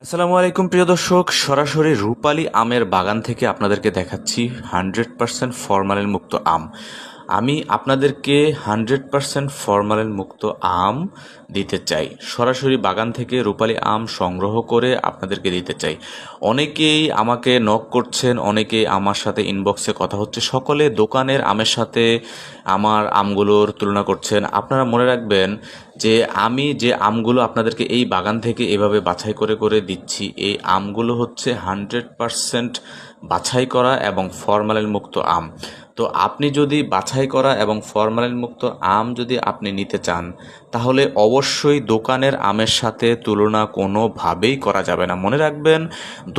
আসসালামু আলাইকুম প্রিয় দর্শক, সরাসরি রূপালী আমের বাগান থেকে আপনাদেরকে দেখাচ্ছি 100% ফরমালিন মুক্ত আম। আমি আপনাদেরকে 100% ফরমালিন মুক্ত আম দিতে চাই, সরাসরি বাগান থেকে রূপালী আম সংগ্রহ করে আপনাদেরকে দিতে চাই। অনেকেই আমাকে নক করছেন, অনেকেই আমার সাথে ইনবক্সে কথা হচ্ছে, সকলে দোকানের আমের সাথে আমার আমগুলোর তুলনা করছেন। আপনারা মনে রাখবেন যে আমি যে আমগুলো আপনাদেরকে এই বাগান থেকে এভাবে বাছাই করে করে দিচ্ছি, এই আমগুলো হচ্ছে 100% বাছাই করা এবং ফরমালিন মুক্ত আম। তো আপনি যদি বাছাই করা এবং ফরমালিন মুক্ত আম যদি আপনি নিতে চান, তাহলে অবশ্যই দোকানের আমের সাথে তুলনা কোনোভাবেই করা যাবে না। মনে রাখবেন,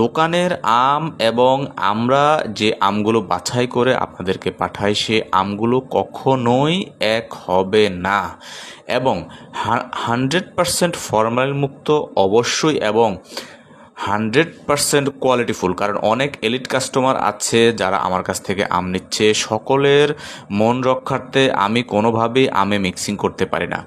দোকানের আম এবং আমরা যে আমগুলো বাছাই করে আপনাদেরকে পাঠাই, সে আমগুলো কখনোই এক হবে না। এবং 100% ফরমালিন মুক্ত অবশ্যই, এবং 100% কোয়ালিটিফুল। কারণ অনেক এলিট কাস্টমার আছে যারা আমার কাছ থেকে আম নিচ্ছে, সকলের মন রক্ষার্থে আমি কোনোভাবেই আমে মিক্সিং করতে পারি না।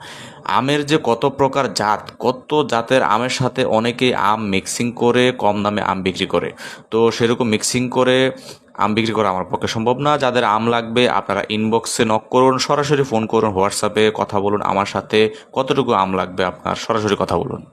আমের যে কত প্রকার জাত, কত জাতের আমের সাথে অনেকেই আম মিক্সিং করে কম দামে আম বিক্রি করে, তো সেরকম মিক্সিং করে আম বিক্রি করা আমার পক্ষে সম্ভব না। যাদের আম লাগবে আপনারা ইনবক্সে নক করুন, সরাসরি ফোন করুন, হোয়াটসঅ্যাপে কথা বলুন আমার সাথে, কতটুকু আম লাগবে আপনার সরাসরি কথা বলুন।